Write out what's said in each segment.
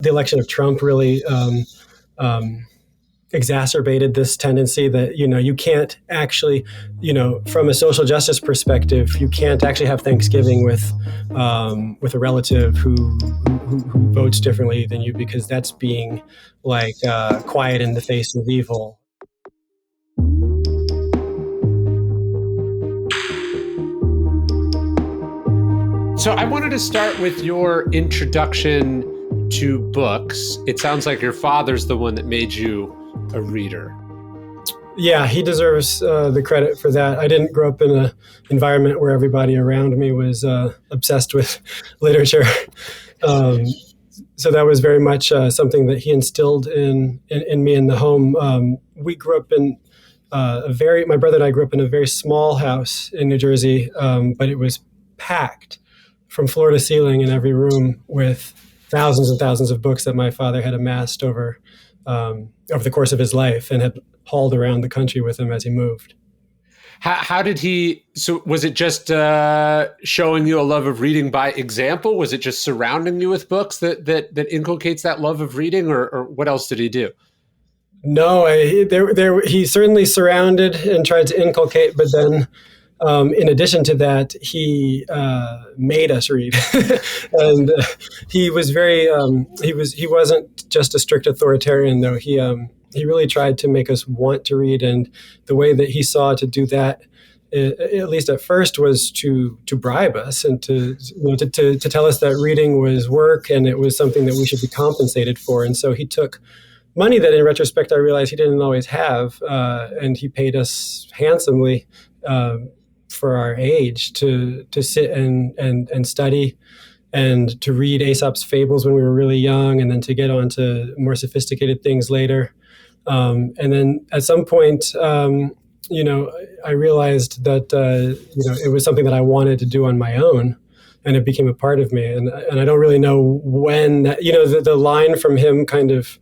the election of Trump really exacerbated this tendency that, you can't actually, from a social justice perspective, you can't actually have Thanksgiving with a relative who votes differently than you, because that's being like quiet in the face of evil. So I wanted to start with your introduction to books. It sounds like your father's the one that made you a reader. Yeah, he deserves the credit for that. I didn't grow up in an environment where everybody around me was obsessed with literature. So that was very much something that he instilled in me in the home. We grew up in my brother and I grew up in a very small house in New Jersey, but it was packed from floor to ceiling in every room with thousands and thousands of books that my father had amassed over the course of his life and had hauled around the country with him as he moved. How did he, so was it just showing you a love of reading by example? Was it just surrounding you with books that inculcates that love of reading, or what else did he do? No, he certainly surrounded and tried to inculcate, but then in addition to that, he made us read, and he was very. He wasn't just a strict authoritarian, though. He really tried to make us want to read, and the way that he saw to do that, at least at first, was to bribe us and to tell us that reading was work and it was something that we should be compensated for. And so he took money that, in retrospect, I realized he didn't always have, and he paid us handsomely for our age to sit and study and to read Aesop's fables when we were really young, and then to get on to more sophisticated things later. And then at some point, I realized that, it was something that I wanted to do on my own, and it became a part of me. And I don't really know when, the line from him kind of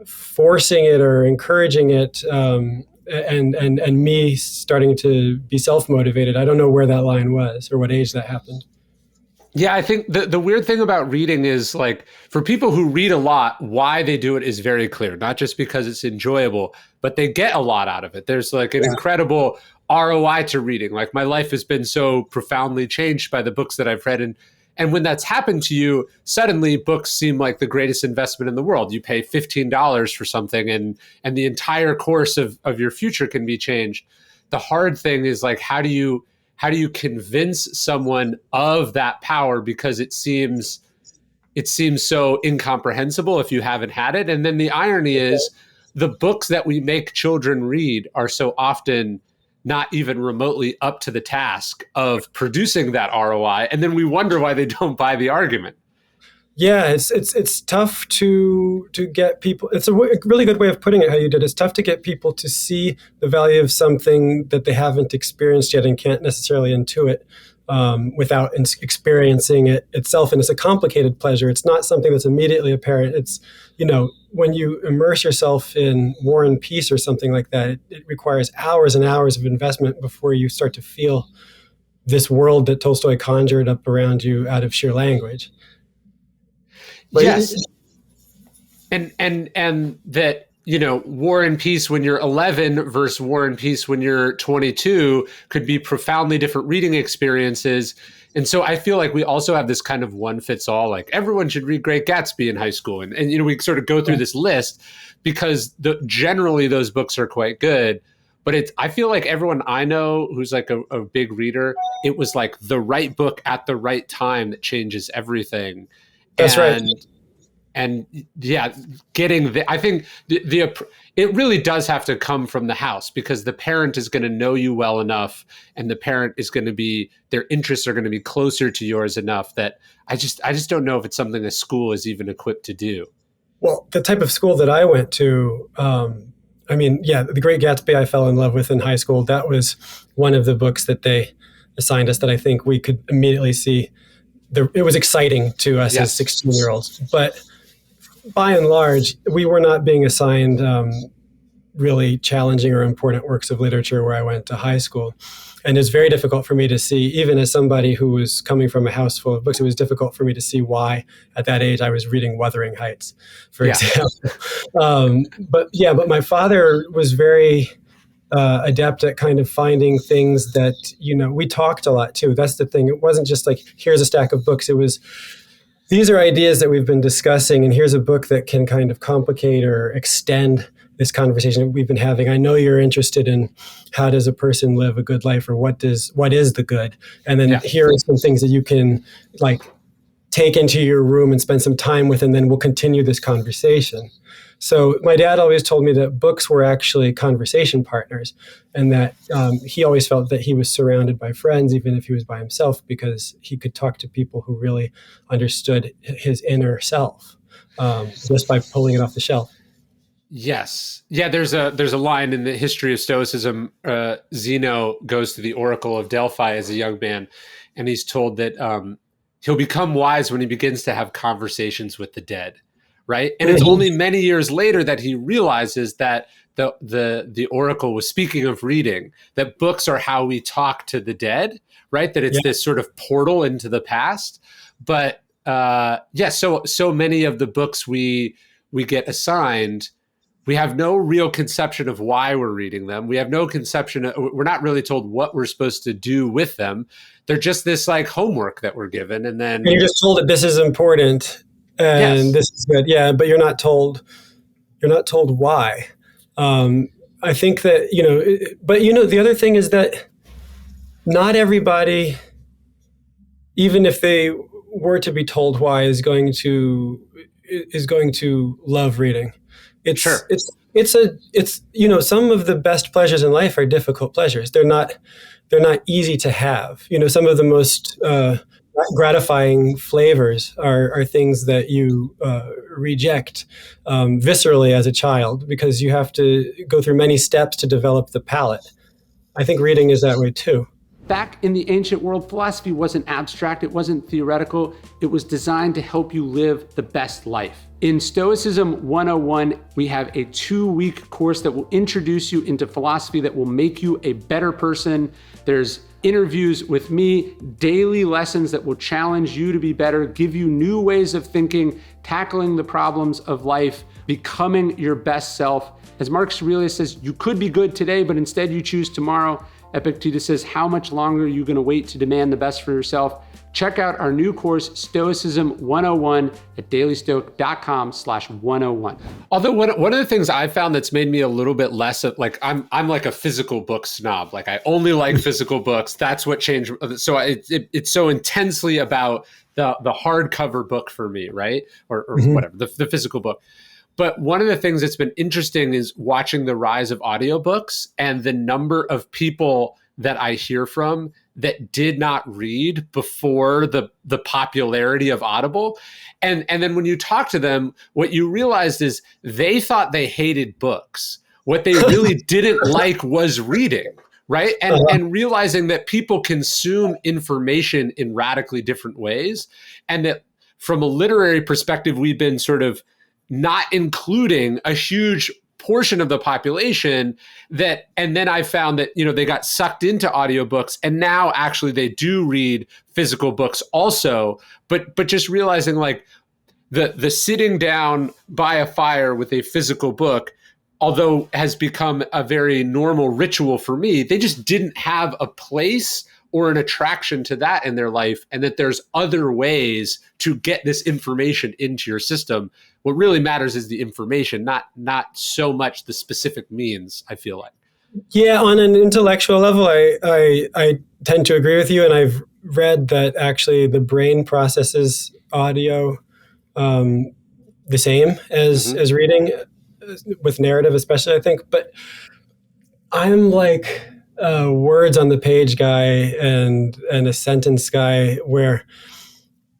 forcing it or encouraging it, and me starting to be self-motivated. I don't know where that line was or what age that happened. Yeah, I think the weird thing about reading is, like, for people who read a lot, why they do it is very clear. Not just because it's enjoyable, but they get a lot out of it. There's like an incredible ROI to reading. Like, my life has been so profoundly changed by the books that I've read. And when that's happened to you, suddenly books seem like the greatest investment in the world. You pay $15 for something and the entire course of your future can be changed. The hard thing is, like, how do you convince someone of that power, because it seems so incomprehensible if you haven't had it. And then the irony is, the books that we make children read are so often not even remotely up to the task of producing that ROI. And then we wonder why they don't buy the argument. Yeah, it's tough to get people. It's a really good way of putting it, how you did. It's tough to get people to see the value of something that they haven't experienced yet and can't necessarily intuit without experiencing it itself. And it's a complicated pleasure. It's not something that's immediately apparent. It's, when you immerse yourself in War and Peace or something like that, it requires hours and hours of investment before you start to feel this world that Tolstoy conjured up around you out of sheer language. But yes. And that, War and Peace when you're 11 versus War and Peace when you're 22 could be profoundly different reading experiences. And so I feel like we also have this kind of one fits all, like everyone should read Great Gatsby in high school. And we sort of go through this list because generally those books are quite good. But I feel like everyone I know who's like a big reader, it was like the right book at the right time that changes everything. That's right. And yeah, I think it really does have to come from the house, because the parent is going to know you well enough, and the parent is going to their interests are going to be closer to yours enough that I just don't know if it's something a school is even equipped to do. Well, the type of school that I went to, The Great Gatsby I fell in love with in high school. That was one of the books that they assigned us that I think we could immediately see. It was exciting to us as 16-year-olds, but by and large, we were not being assigned really challenging or important works of literature where I went to high school. And it's very difficult for me to see, even as somebody who was coming from a house full of books, it was difficult for me to see why at that age I was reading Wuthering Heights, for example. But my father was very adept at kind of finding things that, we talked a lot too. That's the thing. It wasn't just like, here's a stack of books. It was, these are ideas that we've been discussing, and here's a book that can kind of complicate or extend this conversation that we've been having. I know you're interested in how does a person live a good life, or what is the good? And then here are some things that you can like take into your room and spend some time with, and then we'll continue this conversation. So my dad always told me that books were actually conversation partners, and that he always felt that he was surrounded by friends, even if he was by himself, because he could talk to people who really understood his inner self just by pulling it off the shelf. Yes. Yeah, there's a line in the history of Stoicism. Zeno goes to the Oracle of Delphi as a young man, and he's told that he'll become wise when he begins to have conversations with the dead, right? And it's only many years later that he realizes that the Oracle was speaking of reading, that books are how we talk to the dead, right? That it's this sort of portal into the past. But so many of the books we get assigned, we have no real conception of why we're reading them. We have no conception. We're not really told what we're supposed to do with them. They're just this like homework that we're given. And then you're just told that this is important and this is good. Yeah. But you're not told why. I think that, but the other thing is that not everybody, even if they were to be told why, is going to love reading. It's some of the best pleasures in life are difficult pleasures. They're not easy to have. Some of the most gratifying flavors are things that you reject viscerally as a child, because you have to go through many steps to develop the palate. I think reading is that way too. Back in the ancient world, philosophy wasn't abstract, it wasn't theoretical, it was designed to help you live the best life. In Stoicism 101, we have a 2-week course that will introduce you into philosophy, that will make you a better person. There's interviews with me, daily lessons that will challenge you to be better, give you new ways of thinking, tackling the problems of life, becoming your best self. As Marcus Aurelius says, you could be good today, but instead you choose tomorrow. Epictetus says, how much longer are you going to wait to demand the best for yourself? Check out our new course, Stoicism 101, at dailystoic.com/101. Although one of the things I've found that's made me a little bit less of, like, I'm like a physical book snob. Like, I only like physical books. That's what changed. So it's so intensely about the hardcover book for me, right? Or whatever, the physical book. But one of the things that's been interesting is watching the rise of audiobooks and the number of people that I hear from that did not read before the popularity of Audible. And then when you talk to them, what you realized is they thought they hated books. What they really didn't like was reading, right? And realizing that people consume information in radically different ways. And that from a literary perspective, we've been sort of not including a huge portion of the population and then I found that, they got sucked into audiobooks, and now actually they do read physical books also, but just realizing like the sitting down by a fire with a physical book, although has become a very normal ritual for me, they just didn't have a place or an attraction to that in their life, and that there's other ways to get this information into your system. What really matters is the information, not so much the specific means, I feel like. Yeah, on an intellectual level, I tend to agree with you, and I've read that actually the brain processes audio the same as reading, with narrative especially, I think. But I'm like words on the page guy and a sentence guy, where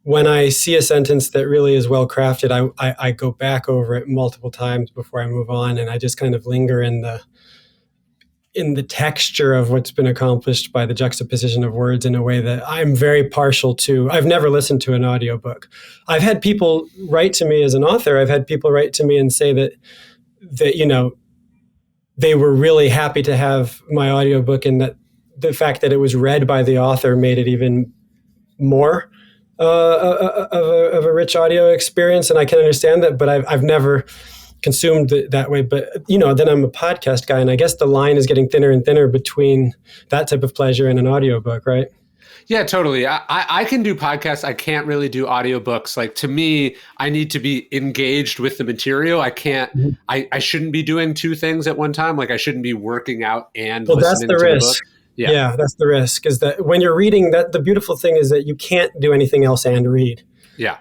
when I see a sentence that really is well crafted, I go back over it multiple times before I move on, and I just kind of linger in the texture of what's been accomplished by the juxtaposition of words in a way that I'm very partial to. I've never listened to an audiobook. I've had people write to me as an author. I've had people write to me and say that they were really happy to have my audiobook, and that the fact that it was read by the author made it even more of a rich audio experience. And I can understand that, but I've never consumed it that way. But, then I'm a podcast guy, and I guess the line is getting thinner and thinner between that type of pleasure and an audiobook, right? Yeah, totally. I can do podcasts. I can't really do audiobooks. Like, to me, I need to be engaged with the material. I can't, I shouldn't be doing two things at one time. Like, I shouldn't be working out and listening to the book. Yeah, that's the risk, is that when you're reading, that the beautiful thing is that you can't do anything else and read. Yeah.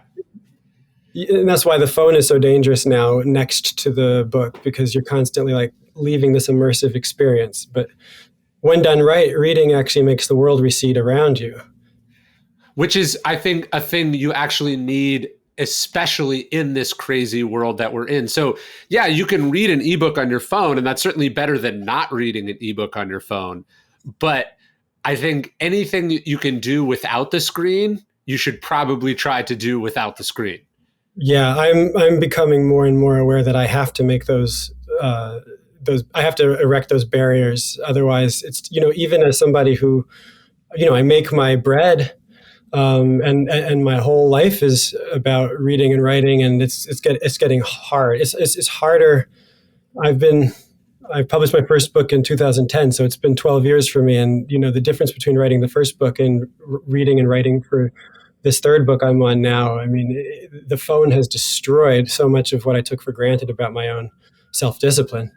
And that's why the phone is so dangerous now next to the book, because you're constantly like leaving this immersive experience. But when done right, reading actually makes the world recede around you. Which is, I think, a thing you actually need, especially in this crazy world that we're in. So yeah, you can read an ebook on your phone, and that's certainly better than not reading an ebook on your phone. But I think anything that you can do without the screen, you should probably try to do without the screen. Yeah, I'm becoming more and more aware that I have to make those I have to erect those barriers. Otherwise, it's, even as somebody who, I make my bread, and my whole life is about reading and writing, and it's getting hard. It's harder. I published my first book in 2010, so it's been 12 years for me. And, the difference between writing the first book and reading and writing for this third book I'm on now, I mean, the phone has destroyed so much of what I took for granted about my own self-discipline.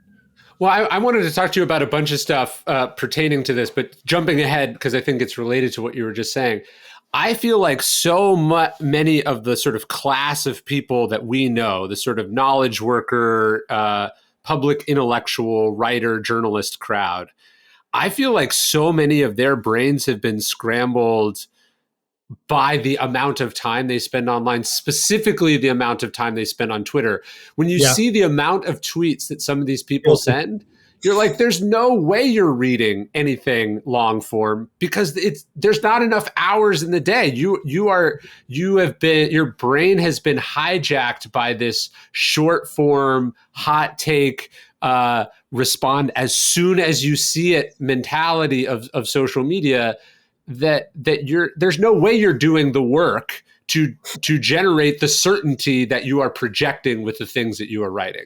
Well, I wanted to talk to you about a bunch of stuff pertaining to this, but jumping ahead, because I think it's related to what you were just saying. I feel like many of the sort of class of people that we know, the sort of knowledge worker, public intellectual, writer, journalist crowd, I feel like so many of their brains have been scrambled by the amount of time they spend online, specifically the amount of time they spend on Twitter. When you see the amount of tweets that some of these people send, you're like, there's no way you're reading anything long form, because there's not enough hours in the day. Your brain has been hijacked by this short form, hot take, respond as soon as you see it mentality of social media, that there's no way you're doing the work to generate the certainty that you are projecting with the things that you are writing.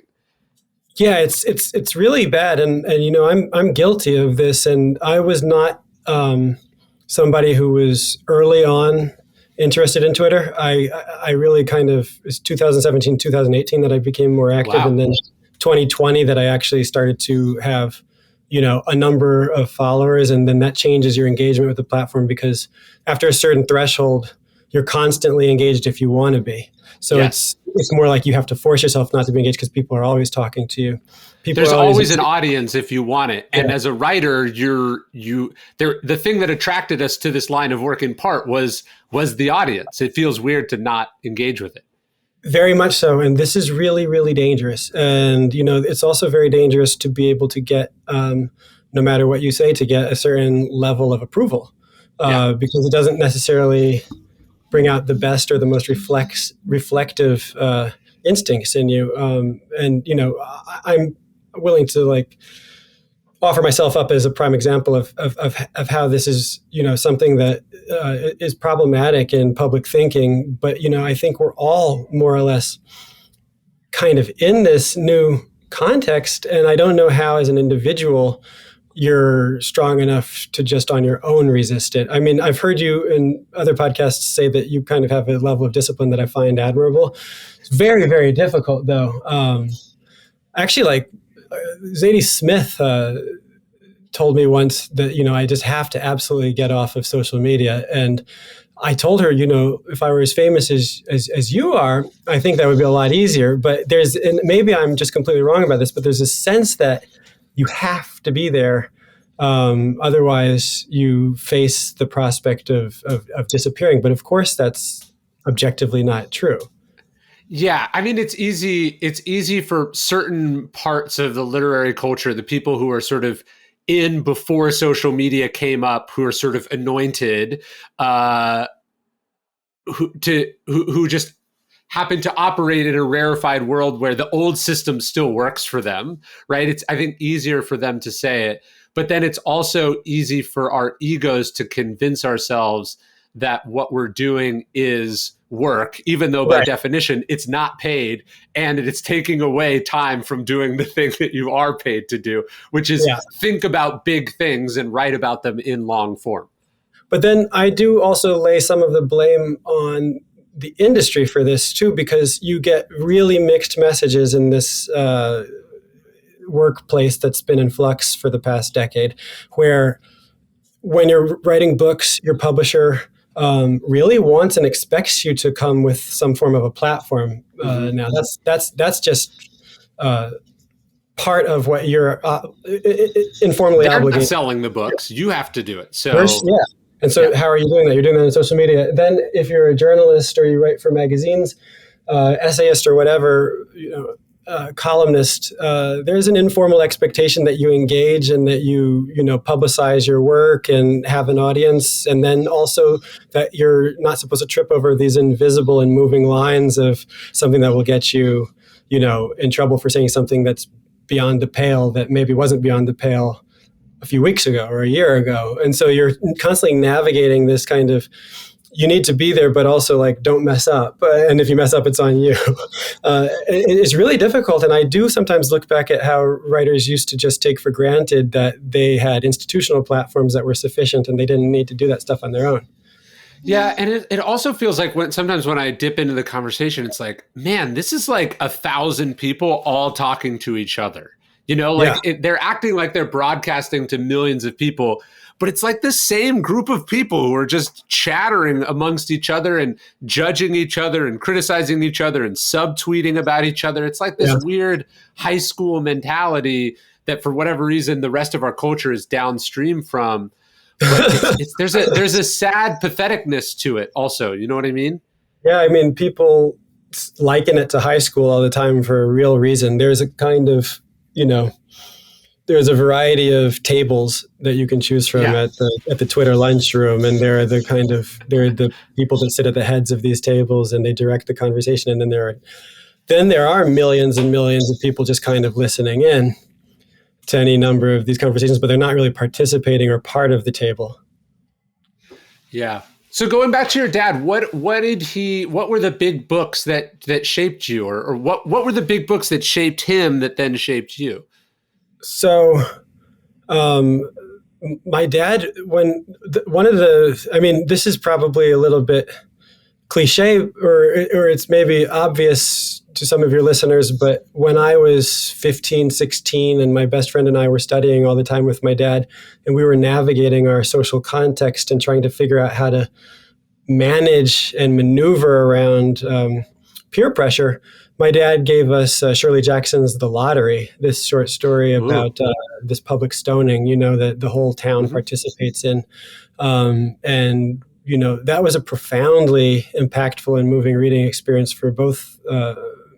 Yeah, it's really bad, and I'm guilty of this, and I was not somebody who was early on interested in Twitter. I really it's 2017, 2018 that I became more active, and then 2020 that I actually started to have a number of followers, and then that changes your engagement with the platform, because after a certain threshold, you're constantly engaged if you want to be. So it's more like you have to force yourself not to be engaged, because people are always talking to you. There's always an audience if you want it. And as a writer, the thing that attracted us to this line of work in part was the audience. It feels weird to not engage with it. Very much so. And this is really, really dangerous. And, it's also very dangerous to be able to get, no matter what you say, to get a certain level of approval, because it doesn't necessarily bring out the best or the most reflective instincts in you. I'm willing to offer myself up as a prime example of how this is, something that is problematic in public thinking. But, I think we're all more or less kind of in this new context. And I don't know how, as an individual, you're strong enough to just on your own resist it. I mean, I've heard you in other podcasts say that you kind of have a level of discipline that I find admirable. It's very, very difficult, though. Actually, Zadie Smith told me once that, I just have to absolutely get off of social media. And I told her, if I were as famous as you are, I think that would be a lot easier. But and maybe I'm just completely wrong about this, but there's a sense that you have to be there. Otherwise, you face the prospect of disappearing. But of course, that's objectively not true. Yeah, I mean, it's easy for certain parts of the literary culture, the people who are sort of in before social media came up, who are sort of anointed, who just happen to operate in a rarefied world where the old system still works for them, right? It's, I think, easier for them to say it. But then it's also easy for our egos to convince ourselves that what we're doing is work, even though by definition it's not paid, and it's taking away time from doing the thing that you are paid to do, which is think about big things and write about them in long form. But then I do also lay some of the blame on the industry for this too, because you get really mixed messages in this workplace that's been in flux for the past decade, where when you're writing books, your publisher really wants and expects you to come with some form of a platform. Now that's just part of what you're informally They're obligated. not selling the books. You have to do it. So And so how are you doing that? You're doing that on social media. Then if you're a journalist or you write for magazines, essayist or whatever, columnist, there's an informal expectation that you engage and that you publicize your work and have an audience. And then also that you're not supposed to trip over these invisible and moving lines of something that will get you, in trouble for saying something that's beyond the pale that maybe wasn't beyond the pale a few weeks ago or a year ago. And so you're constantly navigating this kind of, you need to be there, but also like, don't mess up. And if you mess up, it's on you. It's really difficult. And I do sometimes look back at how writers used to just take for granted that they had institutional platforms that were sufficient and they didn't need to do that stuff on their own. Yeah. And it also feels like sometimes when I dip into the conversation, it's like, man, this is like 1,000 people all talking to each other. They're acting like they're broadcasting to millions of people, but it's like the same group of people who are just chattering amongst each other and judging each other and criticizing each other and subtweeting about each other. It's like this weird high school mentality that for whatever reason, the rest of our culture is downstream from. But there's a sad patheticness to it also. You know what I mean? Yeah. I mean, people liken it to high school all the time for a real reason. There's a kind of, there's a variety of tables that you can choose from at the Twitter lunchroom, and they're the people that sit at the heads of these tables and they direct the conversation, and then there are millions and millions of people just kind of listening in to any number of these conversations, but they're not really participating or part of the table. Yeah. So going back to your dad, what were the big books that shaped you, or what were the big books that shaped him that then shaped you? So, my dad, this is probably a little bit cliche or it's maybe obvious to some of your listeners, but when I was 15, 16, and my best friend and I were studying all the time with my dad, and we were navigating our social context and trying to figure out how to manage and maneuver around peer pressure, my dad gave us Shirley Jackson's The Lottery, this short story about this public stoning, that the whole town participates in. And that was a profoundly impactful and moving reading experience for both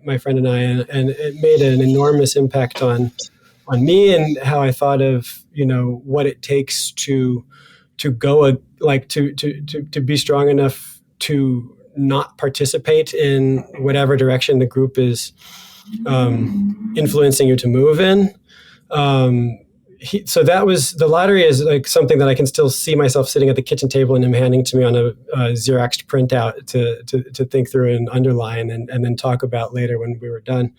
my friend and I, and it made an enormous impact on me and how I thought of what it takes to go to be strong enough to not participate in whatever direction the group is influencing you to move in. So that was, The Lottery is like something that I can still see myself sitting at the kitchen table and him handing to me on a Xeroxed printout to think through and underline and then talk about later when we were done.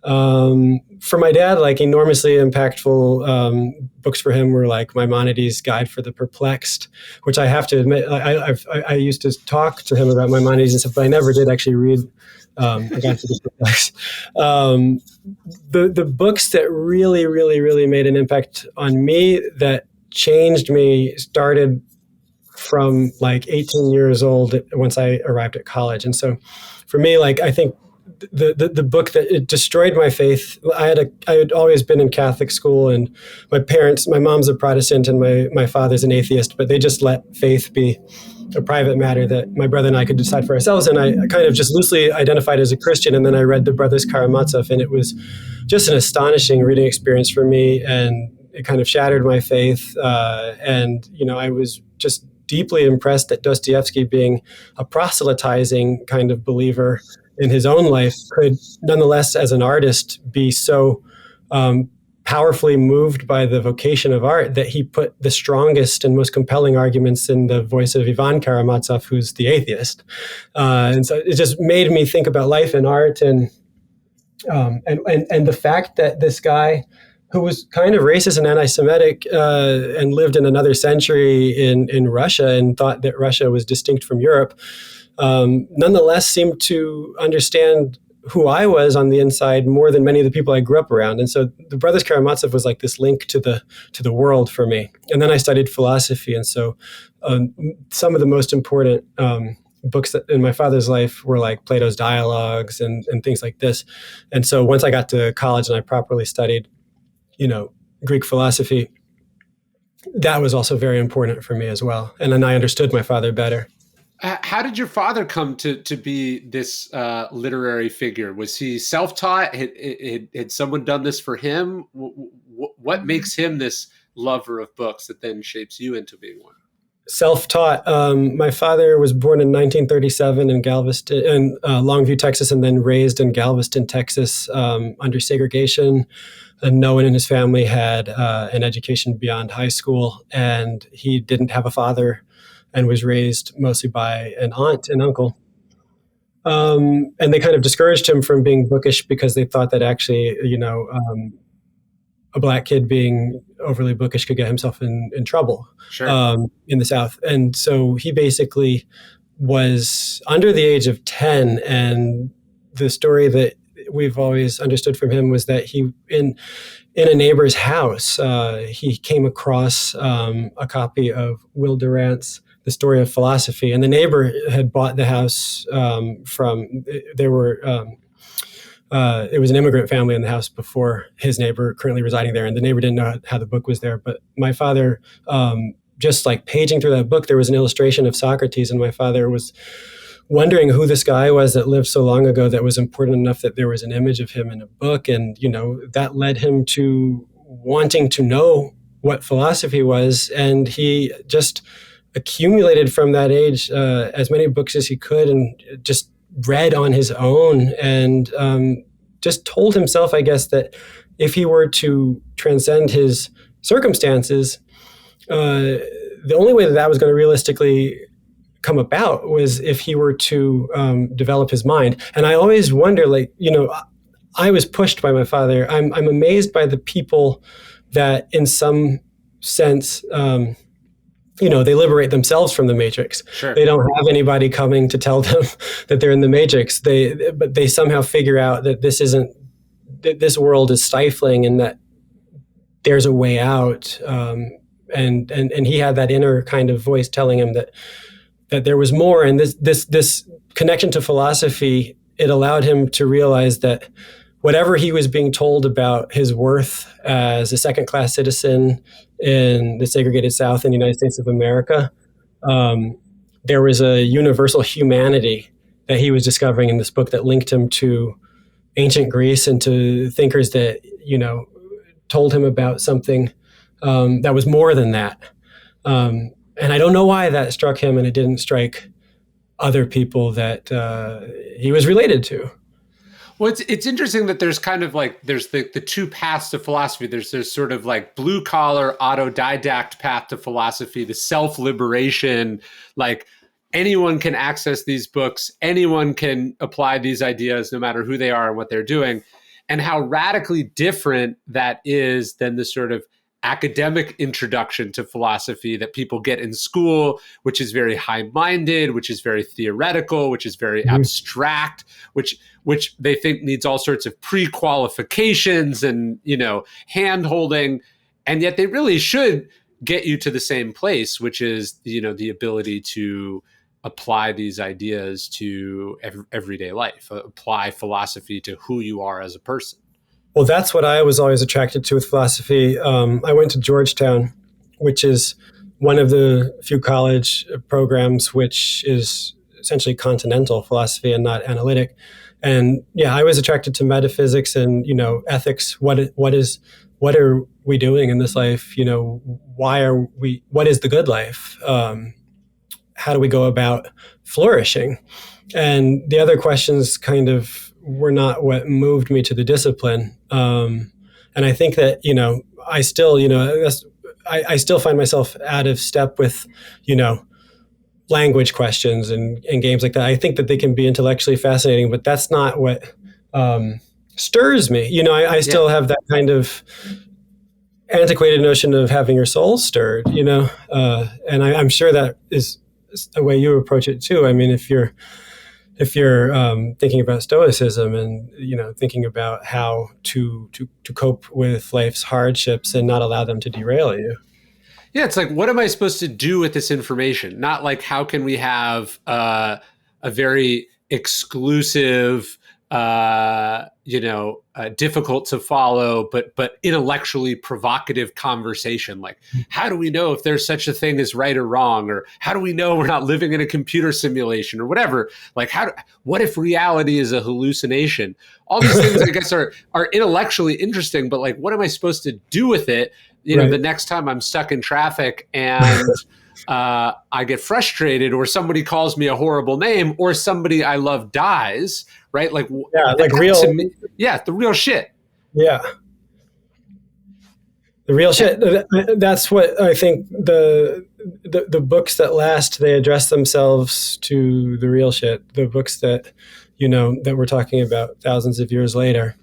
For my dad, like enormously impactful books for him were like Maimonides' Guide for the Perplexed, which I have to admit, I used to talk to him about Maimonides and stuff, but I never did actually read A Guide for the Perplexed. The books that really, really, really made an impact on me that changed me started from like 18 years old once I arrived at college. And so for me, like, I think the book that it destroyed my faith. I had always been in Catholic school, and my mom's a Protestant and my father's an atheist, but they just let faith be a private matter that my brother and I could decide for ourselves. And I kind of just loosely identified as a Christian. And then I read the Brothers Karamazov, and it was just an astonishing reading experience for me. And it kind of shattered my faith. And I was just deeply impressed at Dostoevsky being a proselytizing kind of believer in his own life could nonetheless, as an artist, be so powerfully moved by the vocation of art that he put the strongest and most compelling arguments in the voice of Ivan Karamazov, who's the atheist. And so it just made me think about life and art, and the fact that this guy who was kind of racist and anti-Semitic and lived in another century in Russia and thought that Russia was distinct from Europe, nonetheless seemed to understand who I was on the inside more than many of the people I grew up around. And so the Brothers Karamazov was like this link to the world for me. And then I studied philosophy. And so some of the most important books in my father's life were like Plato's Dialogues and things like this. And so once I got to college and I properly studied, Greek philosophy, that was also very important for me as well. And then I understood my father better. How did your father come to be this literary figure? Was he self-taught? Had someone done this for him? What makes him this lover of books that then shapes you into being one? Self-taught. My father was born in 1937 in Galveston, in Longview, Texas, and then raised in Galveston, Texas, under segregation. And no one in his family had an education beyond high school, and he didn't have a father and was raised mostly by an aunt and uncle. And they kind of discouraged him from being bookish because they thought that actually, a Black kid being overly bookish could get himself in trouble. Sure. In the South. And so he basically was under the age of 10. And the story that we've always understood from him was that he, in a neighbor's house, he came across a copy of Will Durant's The Story of Philosophy. And the neighbor had bought the house it was an immigrant family in the house before his neighbor currently residing there. And the neighbor didn't know how the book was there. But my father, just like paging through that book, there was an illustration of Socrates. And my father was wondering who this guy was that lived so long ago that was important enough that there was an image of him in a book. And, that led him to wanting to know what philosophy was. And he just accumulated from that age as many books as he could and just read on his own and just told himself, I guess, that if he were to transcend his circumstances, the only way that was going to realistically come about was if he were to develop his mind. And I always wonder, I was pushed by my father. I'm amazed by the people that in some sense, they liberate themselves from the matrix. Sure. They don't have anybody coming to tell them that they're in the matrix. But they somehow figure out that this world is stifling and that there's a way out. And he had that inner kind of voice telling him that there was more. And this connection to philosophy, it allowed him to realize that whatever he was being told about his worth as a second-class citizen in the segregated South in the United States of America, there was a universal humanity that he was discovering in this book that linked him to ancient Greece and to thinkers that, told him about something that was more than that. And I don't know why that struck him and it didn't strike other people that he was related to. Well, it's interesting that there's kind of like, there's the two paths to philosophy. There's sort of like blue collar autodidact path to philosophy, the self-liberation, like anyone can access these books. Anyone can apply these ideas no matter who they are and what they're doing, and how radically different that is than the sort of academic introduction to philosophy that people get in school, which is very high-minded, which is very theoretical, which is very abstract, which they think needs all sorts of pre-qualifications and, hand-holding. And yet they really should get you to the same place, which is, the ability to apply these ideas to everyday life, apply philosophy to who you are as a person. Well, that's what I was always attracted to with philosophy. I went to Georgetown, which is one of the few college programs which is essentially continental philosophy and not analytic. And yeah, I was attracted to metaphysics and, ethics. What are we doing in this life? What is the good life? How do we go about flourishing? And the other questions kind of were not what moved me to the discipline. And I think that, I still, I still find myself out of step with, language questions and games like that. I think that they can be intellectually fascinating, but that's not what stirs me. I still have that kind of antiquated notion of having your soul stirred, and I'm sure that is a way you approach it too. I mean, if you're thinking about Stoicism and thinking about how to cope with life's hardships and not allow them to derail you. Yeah, it's like, what am I supposed to do with this information? Not like, how can we have a very exclusive, difficult to follow, but intellectually provocative conversation. Like, how do we know if there's such a thing as right or wrong? Or how do we know we're not living in a computer simulation or whatever? Like, what if reality is a hallucination? All these things, I guess, are intellectually interesting, but like, what am I supposed to do with it? Right. The next time I'm stuck in traffic and I get frustrated, or somebody calls me a horrible name, or somebody I love dies, right? Like, like real, the real shit. Yeah. The real shit. That's what I think the books that last, they address themselves to the real shit. The books that, that we're talking about thousands of years later.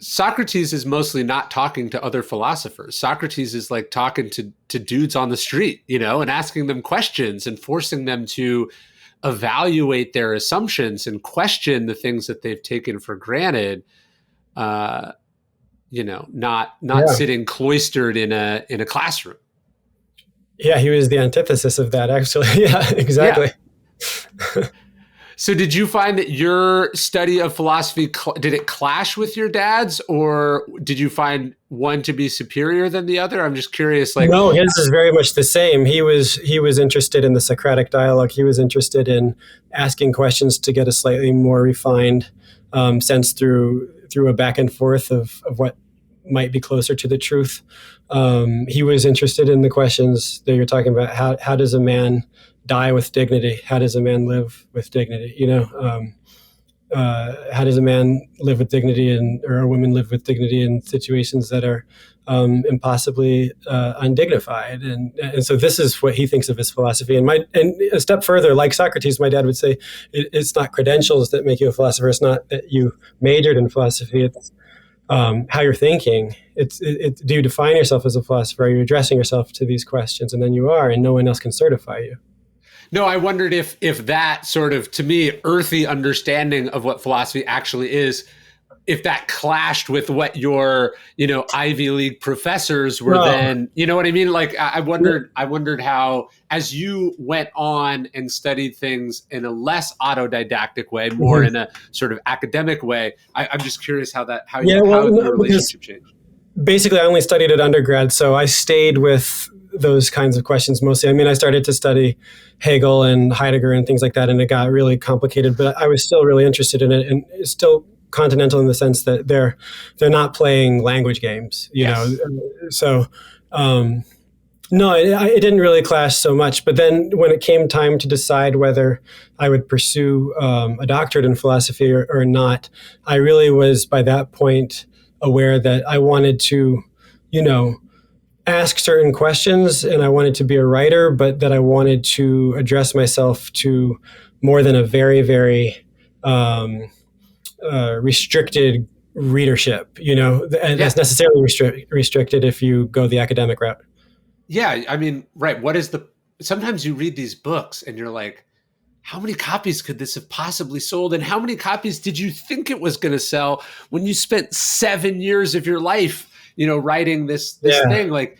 Socrates is mostly not talking to other philosophers. Socrates is like talking to dudes on the street, and asking them questions and forcing them to evaluate their assumptions and question the things that they've taken for granted. Not sitting cloistered in a classroom. Yeah, he was the antithesis of that, actually. Yeah, exactly. Yeah. So did you find that your study of philosophy, did it clash with your dad's, or did you find one to be superior than the other? I'm just curious. No, his is very much the same. He was interested in the Socratic dialogue. He was interested in asking questions to get a slightly more refined sense through a back and forth of what might be closer to the truth. He was interested in the questions that you're talking about. How does a man die with dignity? How does a man live with dignity? How does a man live with dignity or a woman live with dignity in situations that are impossibly undignified? And so this is what he thinks of as philosophy. And a step further, like Socrates, my dad would say, it's not credentials that make you a philosopher. It's not that you majored in philosophy. It's how you're thinking. Do you define yourself as a philosopher? Are you addressing yourself to these questions? And then you are, and no one else can certify you. No, I wondered if that sort of, to me, earthy understanding of what philosophy actually is, if that clashed with what your, Ivy League professors were then, you know what I mean? Like, I wondered how, as you went on and studied things in a less autodidactic way, more in a sort of academic way. I'm just curious how your relationship changed. Basically, I only studied at undergrad, so I stayed with those kinds of questions mostly. I mean, I started to study Hegel and Heidegger and things like that, and it got really complicated, but I was still really interested in it, and it's still continental in the sense that they're not playing language games, you know? So, no, it didn't really clash so much. But then when it came time to decide whether I would pursue a doctorate in philosophy or not, I really was by that point aware that I wanted to, ask certain questions, and I wanted to be a writer, but that I wanted to address myself to more than a very, very restricted readership, and that's necessarily restricted if you go the academic route. Yeah, I mean, right. Sometimes you read these books and you're like, how many copies could this have possibly sold? And how many copies did you think it was going to sell when you spent 7 years of your life, writing this thing? Like,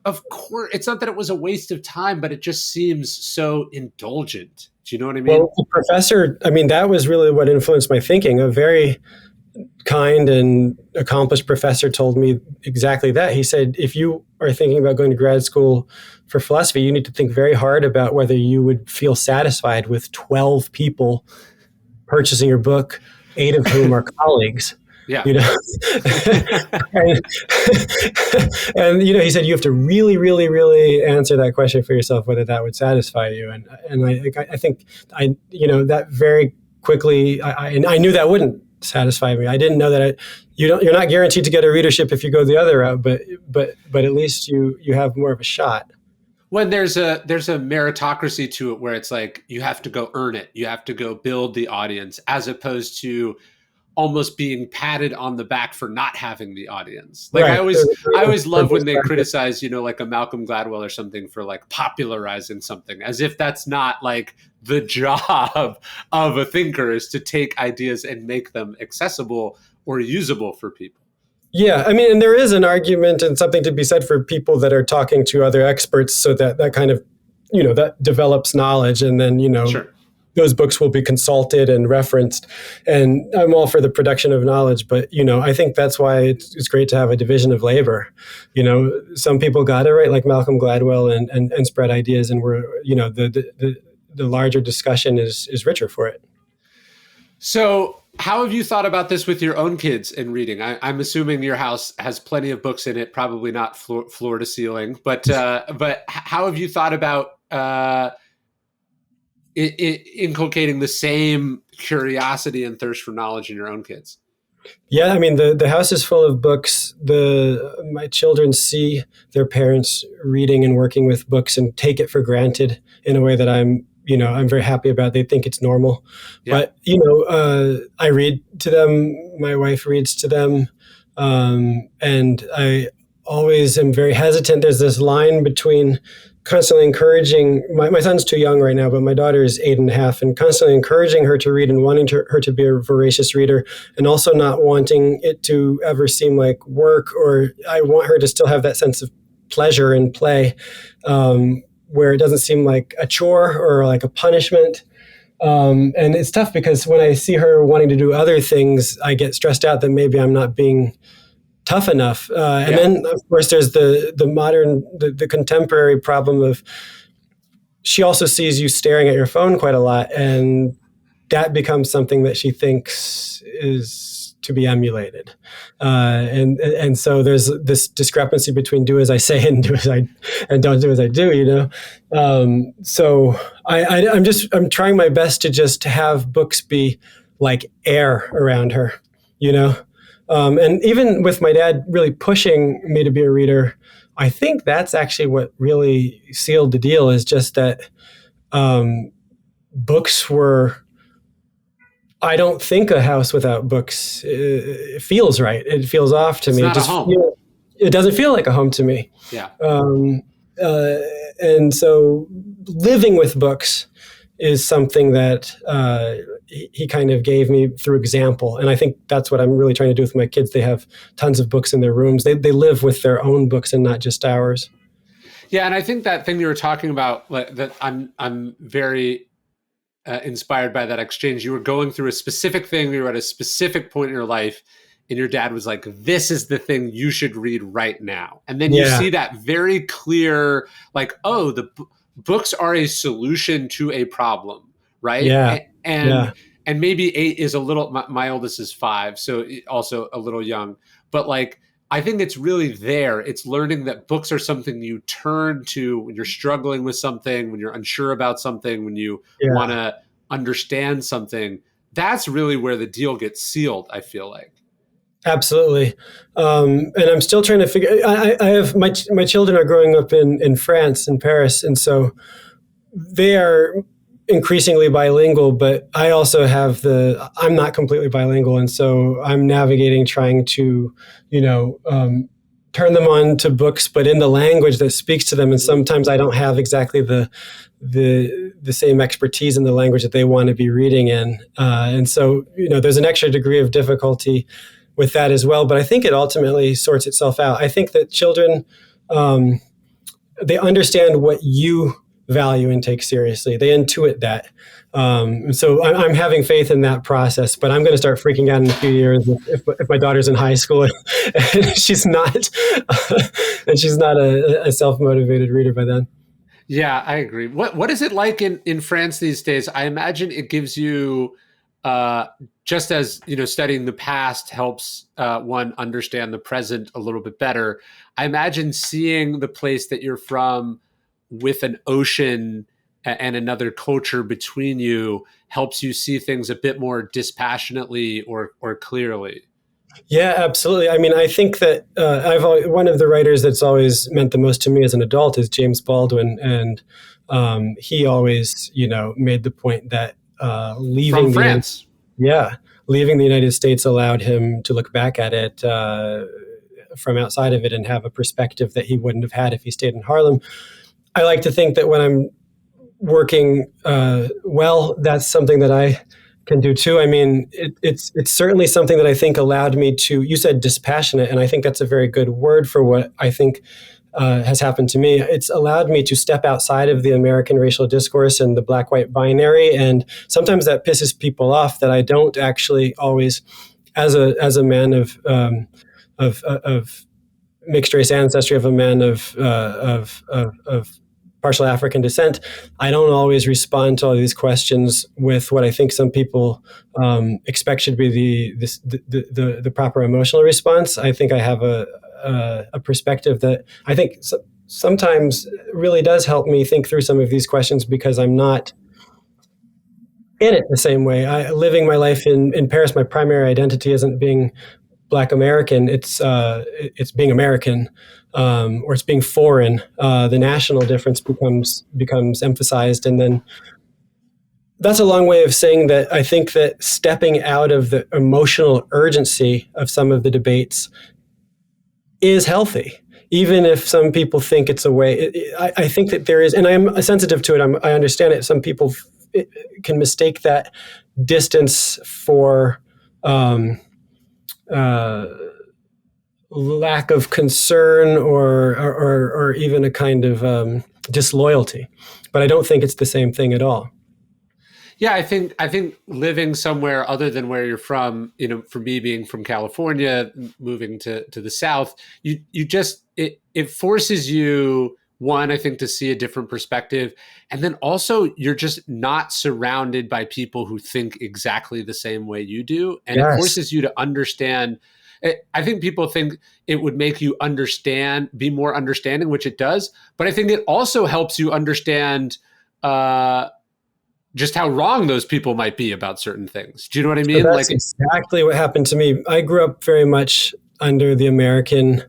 of course, it's not that it was a waste of time, but it just seems so indulgent. Do you know what I mean? Well, the professor, that was really what influenced my thinking. A very kind and accomplished professor told me exactly that. He said, if you are thinking about going to grad school for philosophy, you need to think very hard about whether you would feel satisfied with 12 people purchasing your book, 8 of whom are colleagues. Yeah. You know, and, he said you have to really, really, really answer that question for yourself whether that would satisfy you. And I think that very quickly I knew that wouldn't satisfy me. I didn't know that you're not guaranteed to get a readership if you go the other route, but at least you have more of a shot. When there's a meritocracy to it, where it's like you have to go earn it, you have to go build the audience, as opposed to almost being patted on the back for not having the audience. Like, right. I always love when they criticize, like a Malcolm Gladwell or something for like popularizing something, as if that's not like the job of a thinker, is to take ideas and make them accessible or usable for people. Yeah, I mean, and there is an argument and something to be said for people that are talking to other experts, so that kind of, that develops knowledge, and then, Sure. Those books will be consulted and referenced. And I'm all for the production of knowledge, but, I think that's why it's great to have a division of labor. Some people got it right, like Malcolm Gladwell, and spread ideas, and we're, the larger discussion is richer for it. So how have you thought about this with your own kids and reading? I'm assuming your house has plenty of books in it, probably not floor to ceiling, but how have you thought about inculcating the same curiosity and thirst for knowledge in your own kids? Yeah, I mean, the house is full of books. My children see their parents reading and working with books and take it for granted in a way that I'm very happy about. They think it's normal. Yeah. But, I read to them, my wife reads to them, and I always am very hesitant. There's this line between constantly encouraging, my son's too young right now, but my daughter is 8.5, and constantly encouraging her to read and wanting her to be a voracious reader, and also not wanting it to ever seem like work, or I want her to still have that sense of pleasure and play, where it doesn't seem like a chore or like a punishment. And it's tough because when I see her wanting to do other things, I get stressed out that maybe I'm not being tough enough. And then, of course, there's the modern, the contemporary problem of she also sees you staring at your phone quite a lot, and that becomes something that she thinks is to be emulated. And so there's this discrepancy between do as I say and don't do as I do, So I'm trying my best to just have books be like air around her, and even with my dad really pushing me to be a reader, I think that's actually what really sealed the deal, is just that books were, I don't think a house without books it feels right. It feels off to me. It's not a home. It doesn't feel like a home to me. Yeah. And so living with books is something that he kind of gave me through example. And I think that's what I'm really trying to do with my kids. They have tons of books in their rooms. They live with their own books and not just ours. Yeah, and I think that thing you were talking about, that I'm very inspired by that exchange. You were going through a specific thing. You were at a specific point in your life, and your dad was like, this is the thing you should read right now. And then you see that very clear, like, oh, the books are a solution to a problem, right? Yeah. And maybe 8 is a little, my oldest is 5, so also a little young. But like, I think it's really there. It's learning that books are something you turn to when you're struggling with something, when you're unsure about something, when you want to understand something. That's really where the deal gets sealed, I feel like. Absolutely. And I'm still trying to figure, I have, my children are growing up in France, in Paris. And so they are increasingly bilingual, but I also have I'm not completely bilingual. And so I'm navigating, trying to, turn them on to books, but in the language that speaks to them. And sometimes I don't have exactly the same expertise in the language that they want to be reading in. And so, there's an extra degree of difficulty with that as well. But I think it ultimately sorts itself out. I think that children, they understand what you value and take seriously. They intuit that. So I'm having faith in that process, but I'm going to start freaking out in a few years if my daughter's in high school and she's not a self-motivated reader by then. Yeah, I agree. What is it like in France these days? I imagine it gives you just as, studying the past helps one understand the present a little bit better, I imagine seeing the place that you're from with an ocean and another culture between you helps you see things a bit more dispassionately or clearly. Yeah, absolutely. I mean, I think that one of the writers that's always meant the most to me as an adult is James Baldwin, and he always, made the point that leaving From France. Leaving the United States allowed him to look back at it from outside of it and have a perspective that he wouldn't have had if he stayed in Harlem. I like to think that when I'm working well, that's something that I can do too. I mean, it's certainly something that I think allowed me to, you said dispassionate, and I think that's a very good word for what I think has happened to me. It's allowed me to step outside of the American racial discourse and the black-white binary, and sometimes that pisses people off that I don't actually always, as a man of mixed race ancestry, of a man of partial African descent, I don't always respond to all these questions with what I think some people expect should be the proper emotional response. I think I have a perspective that I think sometimes really does help me think through some of these questions because I'm not in it the same way. Living my life in Paris, my primary identity isn't being Black American. It's being American, or it's being foreign. The national difference becomes emphasized, and then that's a long way of saying that I think that stepping out of the emotional urgency of some of the debates is healthy, even if some people think it's a way. I think that there is, and I'm sensitive to it. I understand it. Some people can mistake that distance for lack of concern or even a kind of disloyalty, but I don't think it's the same thing at all. Yeah, I think living somewhere other than where you're from, for me being from California, moving to the South, it forces you, one, I think, to see a different perspective. And then also you're just not surrounded by people who think exactly the same way you do. And It forces you to understand. I think people think it would make you be more understanding, which it does. But I think it also helps you understand just how wrong those people might be about certain things. Do you know what I mean? So that's exactly what happened to me. I grew up very much under the American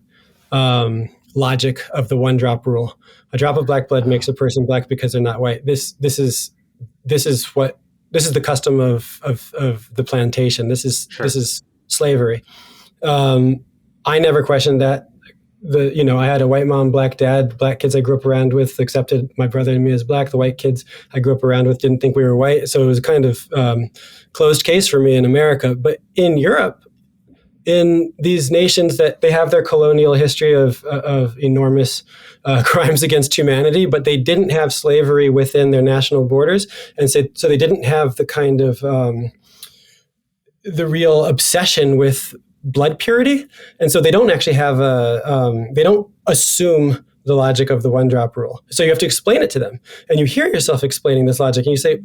logic of the one drop rule. A drop of black blood makes a person black because they're not white. This is the custom of the plantation. This is slavery. I never questioned that. I had a white mom, black dad. Black kids I grew up around with accepted my brother and me as black. The white kids I grew up around with didn't think we were white. So it was a kind of closed case for me in America. But in Europe, in these nations that they have their colonial history of enormous crimes against humanity, but they didn't have slavery within their national borders. And so they didn't have the kind of the real obsession with blood purity. And so they don't actually have they don't assume the logic of the one drop rule. So you have to explain it to them. And you hear yourself explaining this logic and you say,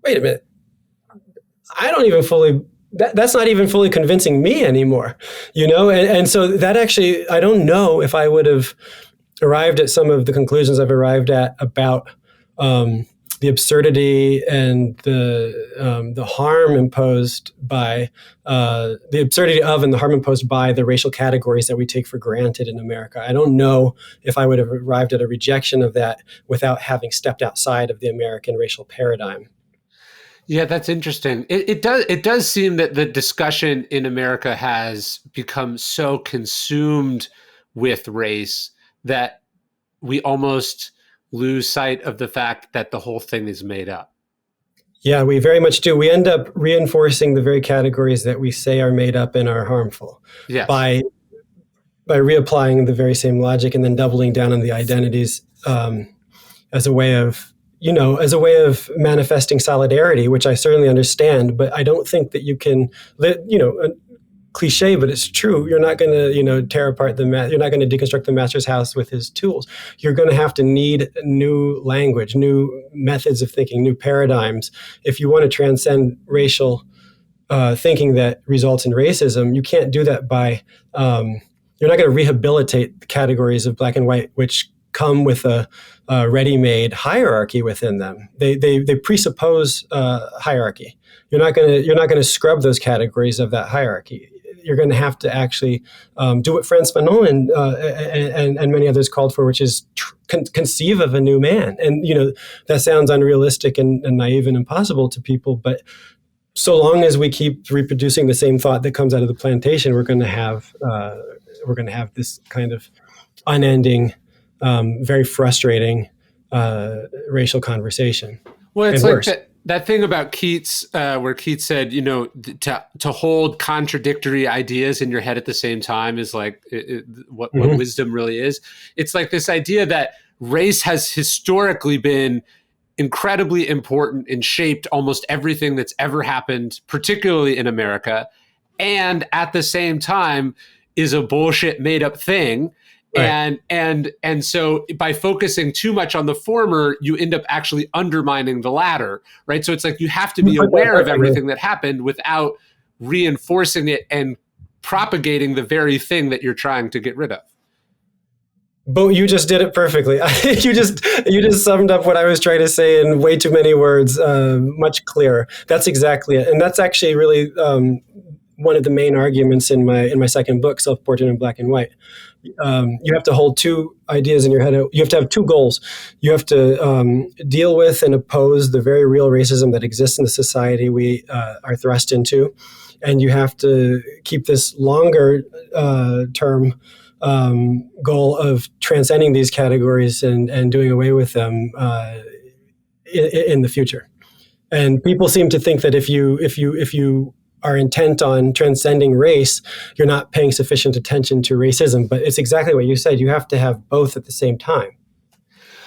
wait a minute, I don't even fully, that's not even fully convincing me anymore, And so that actually, I don't know if I would have arrived at some of the conclusions I've arrived at about the absurdity and the harm imposed by the absurdity of and the harm imposed by the racial categories that we take for granted in America. I don't know if I would have arrived at a rejection of that without having stepped outside of the American racial paradigm. Yeah, that's interesting. It does seem that the discussion in America has become so consumed with race that we almost lose sight of the fact that the whole thing is made up. Yeah, we very much do. We end up reinforcing the very categories that we say are made up and are harmful. Yes. By reapplying the very same logic and then doubling down on the identities as a way of manifesting solidarity, which I certainly understand, but I don't think that you can cliche, but it's true. You're not going to, tear apart you're not going to deconstruct the master's house with his tools. You're going to have to need new language, new methods of thinking, new paradigms. If you want to transcend racial thinking that results in racism, you can't do that by, you're not going to rehabilitate the categories of black and white, which come with a ready-made hierarchy within them. They presuppose hierarchy. You're not going to scrub those categories of that hierarchy. You're going to have to actually do what Frantz Fanon and many others called for, which is conceive of a new man. And that sounds unrealistic and naive and impossible to people, but so long as we keep reproducing the same thought that comes out of the plantation, we're going to have this kind of unending, very frustrating racial conversation. Well, it's like that thing about Keats, where Keats said, to hold contradictory ideas in your head at the same time is like what wisdom really is. It's like this idea that race has historically been incredibly important and shaped almost everything that's ever happened, particularly in America, and at the same time is a bullshit made up thing. Right. And so by focusing too much on the former, you end up actually undermining the latter, right? So it's like you have to be aware of everything that happened without reinforcing it and propagating the very thing that you're trying to get rid of. But you just did it perfectly. You just summed up what I was trying to say in way too many words, much clearer. That's exactly it. And that's actually really one of the main arguments in my second book, Self-Portrait in Black and White. You have to hold two ideas in your head. You have to have two goals. You have to deal with and oppose the very real racism that exists in the society we are thrust into. And you have to keep this longer term goal of transcending these categories and doing away with them in the future. And people seem to think that if you are intent on transcending race, you're not paying sufficient attention to racism. But it's exactly what you said. You have to have both at the same time.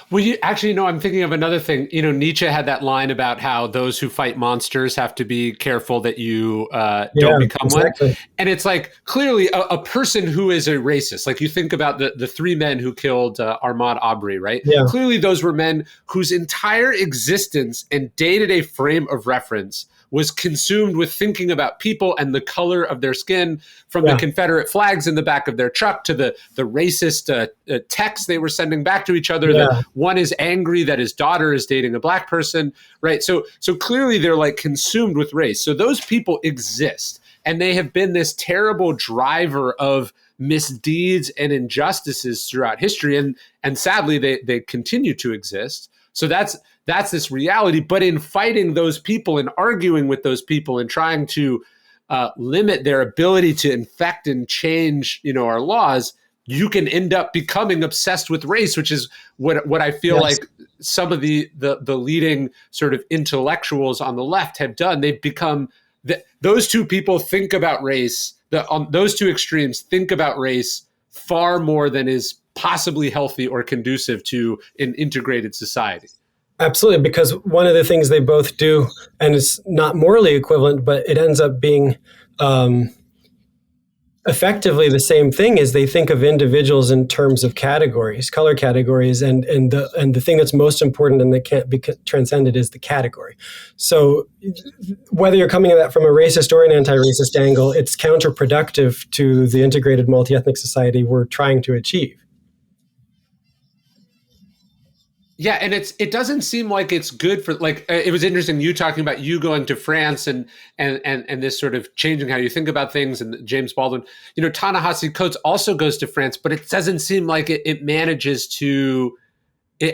Well, I'm thinking of another thing. Nietzsche had that line about how those who fight monsters have to be careful that you don't become one. And it's like, clearly a person who is a racist, like you think about the three men who killed Ahmaud Arbery, right? Yeah. Clearly those were men whose entire existence and day-to-day frame of reference was consumed with thinking about people and the color of their skin, from the Confederate flags in the back of their truck to the racist texts they were sending back to each other. That one is angry that his daughter is dating a black person, right? So clearly they're like consumed with race. So those people exist, and they have been this terrible driver of misdeeds and injustices throughout history. And sadly, they continue to exist. So that's this reality. But in fighting those people and arguing with those people and trying to limit their ability to infect and change, our laws, you can end up becoming obsessed with race, which is what I feel like some of the leading sort of intellectuals on the left have done. They've become those two people think about race. On those two extremes think about race far more than is possibly healthy or conducive to an integrated society. Absolutely, because one of the things they both do, and it's not morally equivalent, but it ends up being effectively the same thing, is they think of individuals in terms of categories, color categories, and the thing that's most important and that can't be transcended is the category. So whether you're coming at that from a racist or an anti-racist angle, it's counterproductive to the integrated multi-ethnic society we're trying to achieve. Yeah, and it doesn't seem like it's good for, like, it was interesting you talking about you going to France and this sort of changing how you think about things, and James Baldwin. Ta-Nehisi Coates also goes to France, but it doesn't seem like it manages to.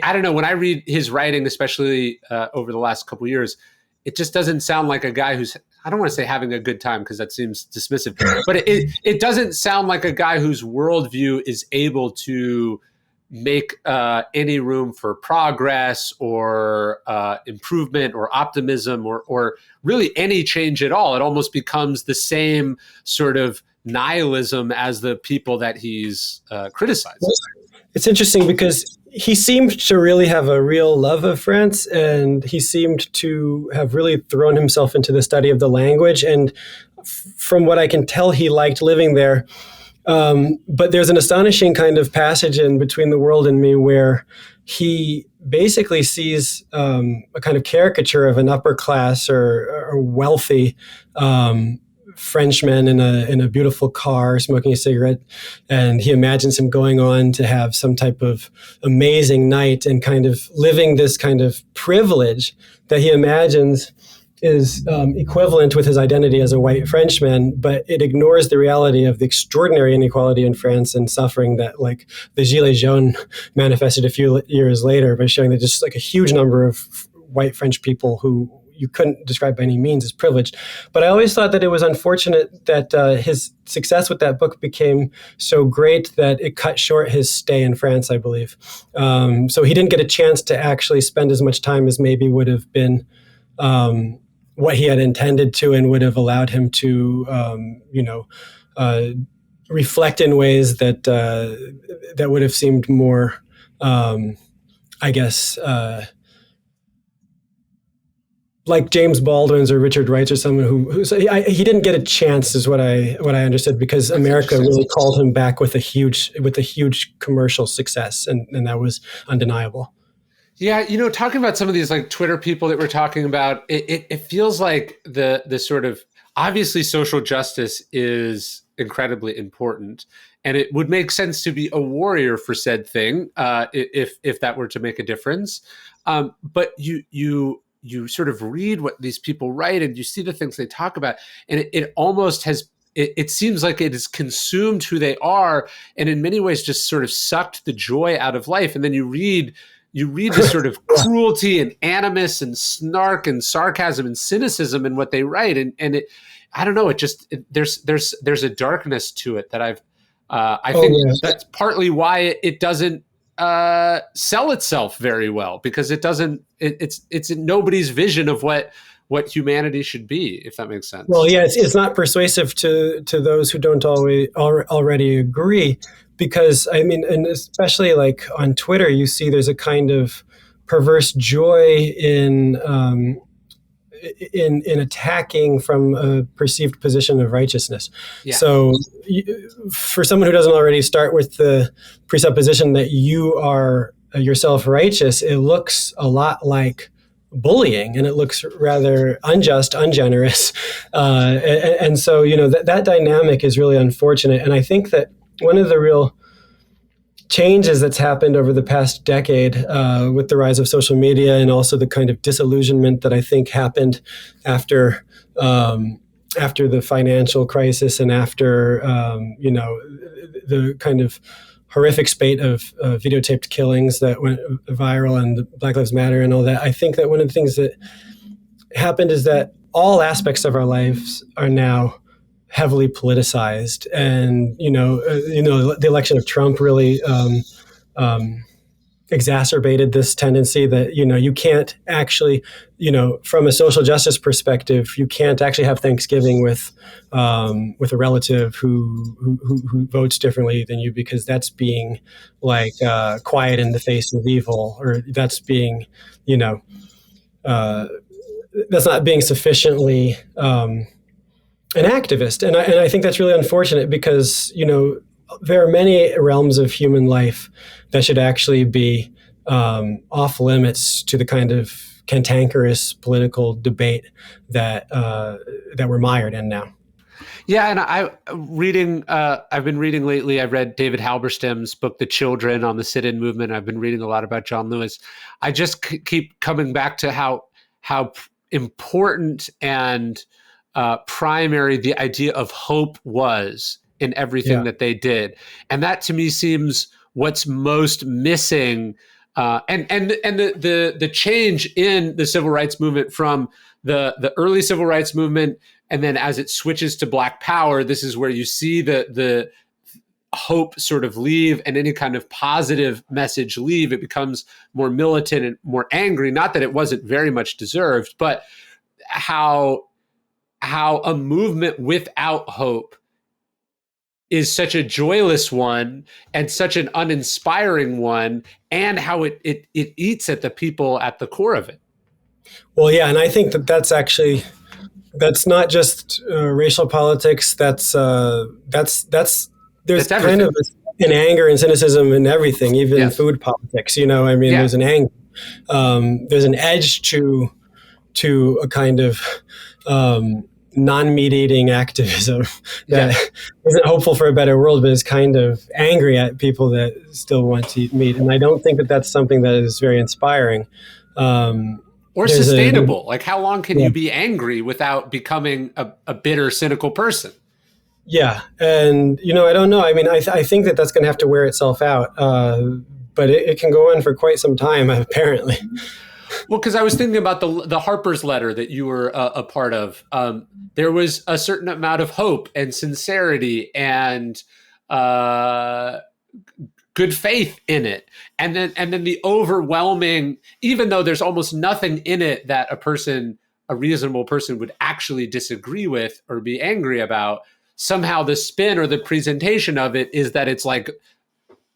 I don't know, when I read his writing, especially over the last couple of years, it just doesn't sound like a guy who's, I don't want to say having a good time because that seems dismissive, but it doesn't sound like a guy whose worldview is able to make any room for progress or improvement or optimism or really any change at all. It almost becomes the same sort of nihilism as the people that he's criticizing. It's interesting because he seemed to really have a real love of France, and he seemed to have really thrown himself into the study of the language. And from what I can tell, he liked living there. But there's an astonishing kind of passage in Between the World and Me where he basically sees a kind of caricature of an upper class or wealthy Frenchman in a beautiful car smoking a cigarette, and he imagines him going on to have some type of amazing night and kind of living this kind of privilege that he imagines is equivalent with his identity as a white Frenchman, but it ignores the reality of the extraordinary inequality in France and suffering that, like, the Gilets jaunes manifested a few years later by showing that just like a huge number of white French people who you couldn't describe by any means as privileged. But I always thought that it was unfortunate that his success with that book became so great that it cut short his stay in France, I believe. So he didn't get a chance to actually spend as much time as maybe would have been what he had intended to, and would have allowed him to, reflect in ways that that would have seemed more, like James Baldwin's or Richard Wright's or someone who he didn't get a chance, is what I understood, because America really called him back with a huge commercial success, and that was undeniable. Yeah, talking about some of these like Twitter people that we're talking about, it feels like the sort of, obviously social justice is incredibly important, and it would make sense to be a warrior for said thing if that were to make a difference. But you sort of read what these people write, and you see the things they talk about, and it almost has. It seems like it has consumed who they are, and in many ways just sort of sucked the joy out of life. And then you read the sort of cruelty and animus and snark and sarcasm and cynicism in what they write, and it, I don't know, there's a darkness to it that I think that's partly why it doesn't sell itself very well, because it's in nobody's vision of what humanity should be, if that makes sense. Well, yeah, it's not persuasive to those who don't already agree, because I mean, and especially like on Twitter, you see there's a kind of perverse joy in attacking from a perceived position of righteousness. Yeah. So for someone who doesn't already start with the presupposition that you are yourself righteous, it looks a lot like bullying, and it looks rather unjust, ungenerous. And so, that dynamic is really unfortunate. And I think that one of the real changes that's happened over the past decade with the rise of social media, and also the kind of disillusionment that I think happened after the financial crisis, and after the kind of horrific spate of videotaped killings that went viral, and Black Lives Matter and all that. I think that one of the things that happened is that all aspects of our lives are now heavily politicized, and the election of Trump really exacerbated this tendency that you can't actually, from a social justice perspective, you can't actually have Thanksgiving with a relative who votes differently than you, because that's being like quiet in the face of evil, or that's being that's not being sufficiently an activist. And I think that's really unfortunate, because, there are many realms of human life that should actually be off limits to the kind of cantankerous political debate that we're mired in now. Yeah, and I've been reading lately. I've read David Halberstam's book, The Children, on the sit-in movement. I've been reading a lot about John Lewis. I just keep coming back to how important and primary the idea of hope was in everything that they did. And that to me seems what's most missing. And the change in the civil rights movement from the early civil rights movement, and then as it switches to Black Power, this is where you see the hope sort of leave, and any kind of positive message leave. It becomes more militant and more angry. Not that it wasn't very much deserved, but how a movement without hope is such a joyless one and such an uninspiring one, and how it eats at the people at the core of it. Well, yeah, and I think that's not just racial politics. That's there's kind of an anger and cynicism in everything, even food politics. I mean, there's an anger, there's an edge to a kind of non-mediating activism that isn't hopeful for a better world, but is kind of angry at people that still want to eat meat. And I don't think that that's something that is very inspiring. Or sustainable. Like, how long can you be angry without becoming a bitter, cynical person? Yeah. And, I don't know. I mean, I think that that's going to have to wear itself out. But it can go on for quite some time, apparently. Well, because I was thinking about the Harper's letter that you were a part of. There was a certain amount of hope and sincerity and good faith in it, and then the overwhelming, even though there's almost nothing in it that a reasonable person would actually disagree with or be angry about, somehow the spin or the presentation of it is that it's like,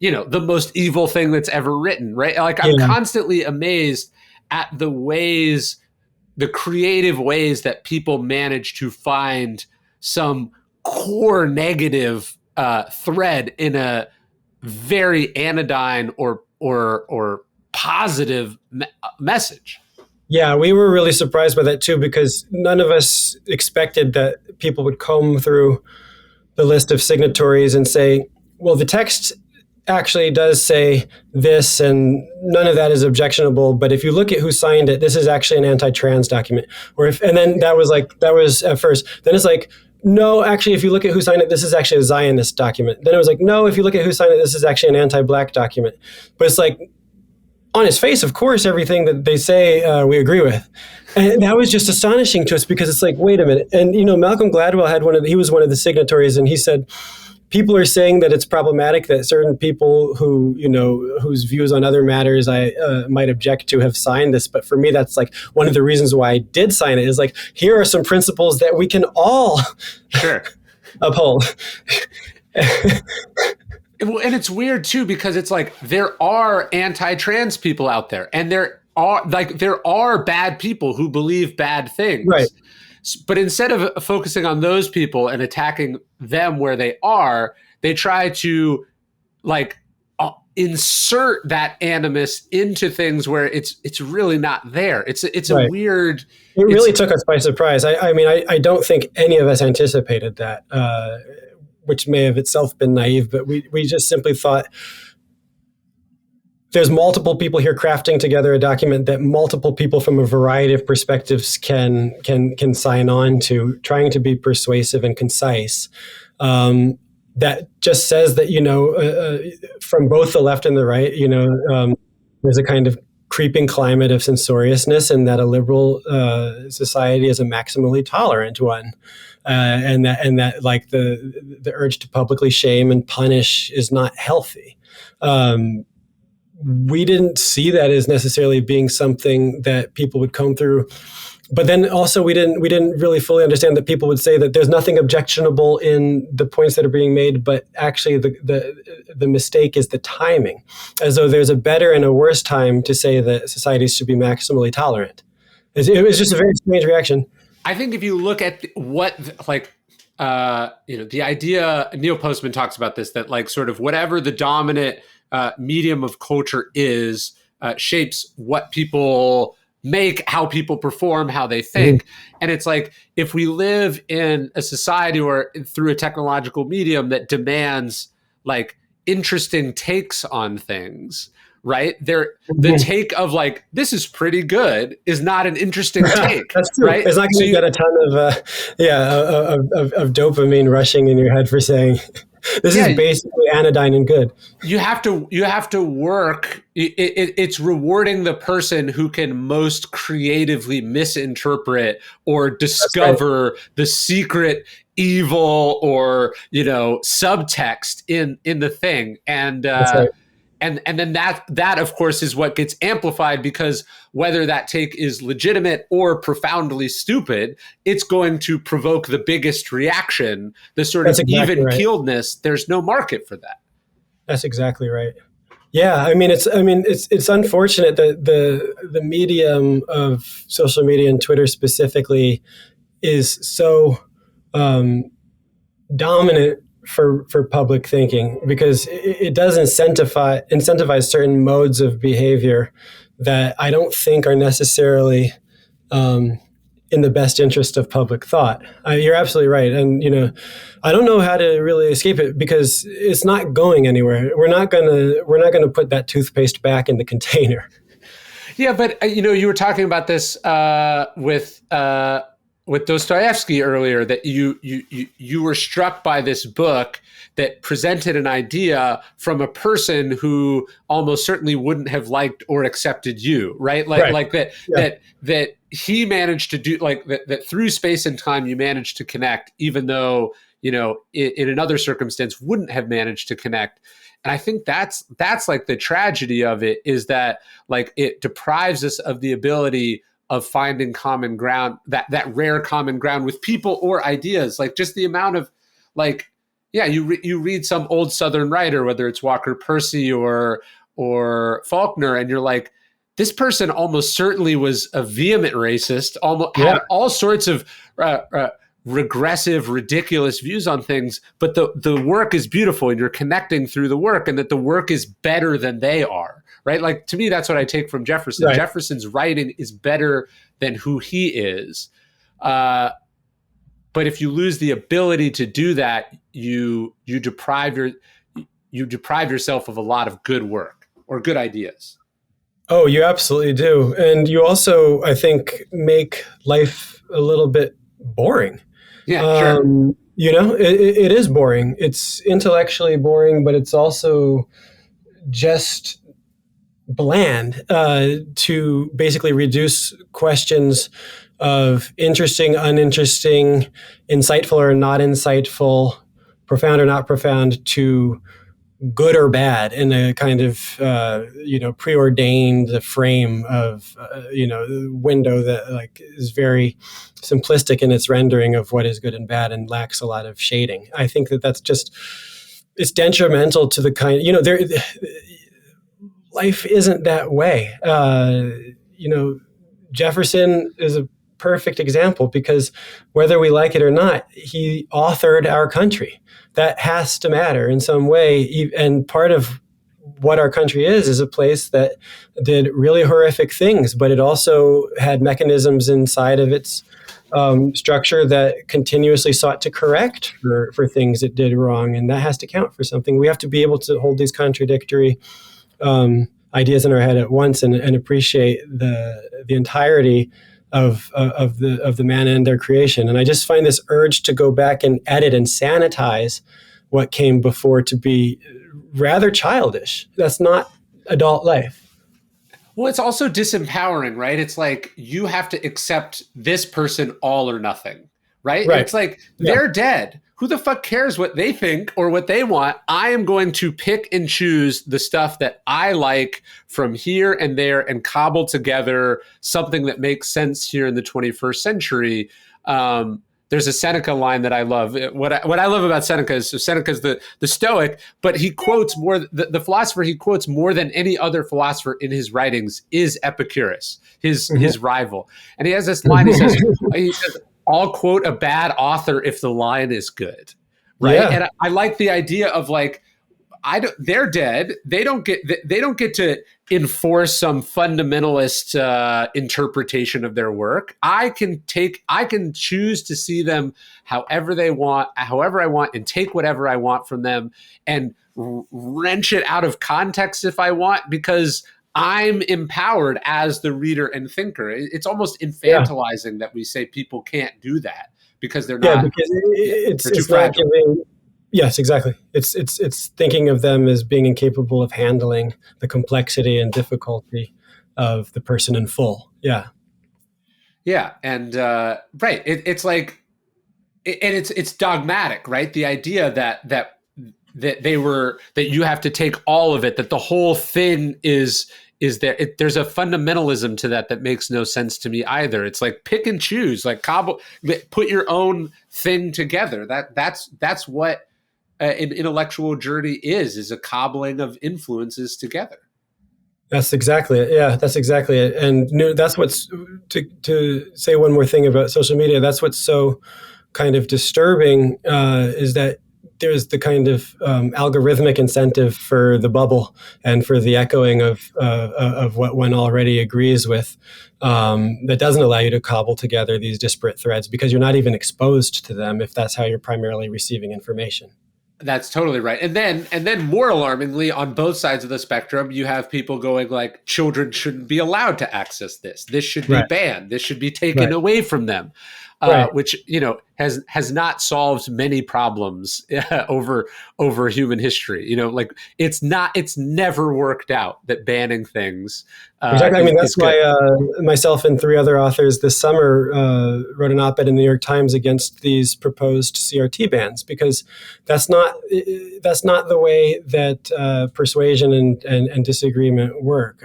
the most evil thing that's ever written, right? Like, I'm constantly amazed at the creative ways that people manage to find some core negative thread in a very anodyne or positive message. Yeah, we were really surprised by that too, because none of us expected that people would comb through the list of signatories and say, well, the text actually does say this, and none of that is objectionable. But if you look at who signed it, this is actually an anti-trans document. And then that was at first. Then it's like, no, actually, if you look at who signed it, this is actually a Zionist document. Then it was like, no, if you look at who signed it, this is actually an anti-Black document. But it's like, on its face, of course, everything that they say we agree with. And that was just astonishing to us, because it's like, wait a minute. And, Malcolm Gladwell he was one of the signatories, and he said, people are saying that it's problematic that certain people whose views on other matters I might object to have signed this. But for me, that's like one of the reasons why I did sign it, is like, here are some principles that we can all uphold. And it's weird too, because it's like, there are anti-trans people out there, and there are bad people who believe bad things. Right. But instead of focusing on those people and attacking them where they are, they try to insert that animus into things where it's really not there. It's a weird. It really took us by surprise. I mean, I don't think any of us anticipated that, which may have itself been naive, but we just simply thought, there's multiple people here crafting together a document that multiple people from a variety of perspectives can sign on to, trying to be persuasive and concise. That just says that, from both the left and the right, there's a kind of creeping climate of censoriousness, and that a liberal society is a maximally tolerant one. And that like the urge to publicly shame and punish is not healthy. We didn't see that as necessarily being something that people would comb through. But then also we didn't really fully understand that people would say that there's nothing objectionable in the points that are being made, but actually the mistake is the timing, as though there's a better and a worse time to say that societies should be maximally tolerant. It was just a very strange reaction. I think if you look at the idea, Neil Postman talks about this, that like sort of whatever the dominant medium of culture is, shapes what people make, how people perform, how they think. And it's like, if we live in a society or through a technological medium that demands like interesting takes on things, right? The take of like, this is pretty good is not an interesting take. That's true. Right? It's not going to get a ton of dopamine rushing in your head for saying, this is basically anodyne and good. You have to work. It's rewarding the person who can most creatively misinterpret or discover the secret evil or subtext in the thing. And and then that of course is what gets amplified, because whether that take is legitimate or profoundly stupid, it's going to provoke the biggest reaction, the sort That's of exactly right. even-keeledness. There's no market for that. That's exactly right. Yeah, it's unfortunate that the medium of social media and Twitter specifically is so dominant for public thinking, because it does incentivize certain modes of behavior that I don't think are necessarily in the best interest of public thought. You're absolutely right, and I don't know how to really escape it, because it's not going anywhere. We're not gonna put that toothpaste back in the container. Yeah, but you were talking about this with Dostoevsky earlier, that you were struck by this book that presented an idea from a person who almost certainly wouldn't have liked or accepted you, right? Like that, yeah. that he managed to do, like that through space and time you managed to connect, even though in another circumstance wouldn't have managed to connect. And I think that's like the tragedy of it, is that like it deprives us of the ability of finding common ground, that rare common ground with people or ideas. Like just the amount of like, yeah, you read some old Southern writer, whether it's Walker Percy or Faulkner, and you're like, this person almost certainly was a vehement racist, had all sorts of regressive, ridiculous views on things, but the work is beautiful and you're connecting through the work, and that the work is better than they are, right? Like, to me, that's what I take from Jefferson. Right. Jefferson's writing is better than who he is. But if you lose the ability to do that, you deprive yourself of a lot of good work or good ideas. Oh, you absolutely do. And you also, I think, make life a little bit boring. Yeah, sure. It is boring. It's intellectually boring, but it's also just bland, to basically reduce questions of interesting, uninteresting, insightful or not insightful, profound or not profound, to good or bad in a kind of preordained frame of window that like is very simplistic in its rendering of what is good and bad and lacks a lot of shading. I think that's just, it's detrimental to the kind, life isn't that way. Jefferson is a perfect example, because whether we like it or not, he authored our country. That has to matter in some way. And part of what our country is a place that did really horrific things, but it also had mechanisms inside of its structure that continuously sought to correct for things it did wrong. And that has to count for something. We have to be able to hold these contradictory ideas in our head at once and appreciate the entirety of the man and their creation. And I just find this urge to go back and edit and sanitize what came before to be rather childish. That's not adult life. Well, it's also disempowering, right? It's like you have to accept this person all or nothing, right? It's like they're dead. Who the fuck cares what they think or what they want? I am going to pick and choose the stuff that I like from here and there and cobble together something that makes sense here in the 21st century. There's a Seneca line that I love. What I love about Seneca is, so Seneca's the Stoic, but he quotes more, the philosopher he quotes more than any other philosopher in his writings is Epicurus, his rival. And he has this line, he says, I'll quote a bad author if the line is good, right? Yeah. And I like the idea of like, they're dead. They don't get to enforce some fundamentalist interpretation of their work. I can choose to see them however I want, and take whatever I want from them and wrench it out of context if I want, because I'm empowered as the reader and thinker. It's almost infantilizing that we say people can't do that because they're not. Yeah, because it's not giving. Yes, exactly. It's thinking of them as being incapable of handling the complexity and difficulty of the person in full. Yeah. Yeah, and right. It's like, and it's dogmatic, right? The idea that that you have to take all of it, that the whole thing is there. There's a fundamentalism to that makes no sense to me either. It's like pick and choose, like put your own thing together. That's what an intellectual journey is a cobbling of influences together. That's exactly it. Yeah, that's exactly it. And that's what's, to say one more thing about social media, that's what's so kind of disturbing, is that there's the kind of algorithmic incentive for the bubble and for the echoing of what one already agrees with, that doesn't allow you to cobble together these disparate threads because you're not even exposed to them if that's how you're primarily receiving information. That's totally right. And then more alarmingly, on both sides of the spectrum, you have people going like, children shouldn't be allowed to access this. This should be banned. This should be taken away from them. Which, has not solved many problems over human history. Like it's never worked out that banning things. Exactly. I mean, that's why myself and 3 other authors this summer wrote an op-ed in the New York Times against these proposed CRT bans, because that's not the way that persuasion and disagreement work.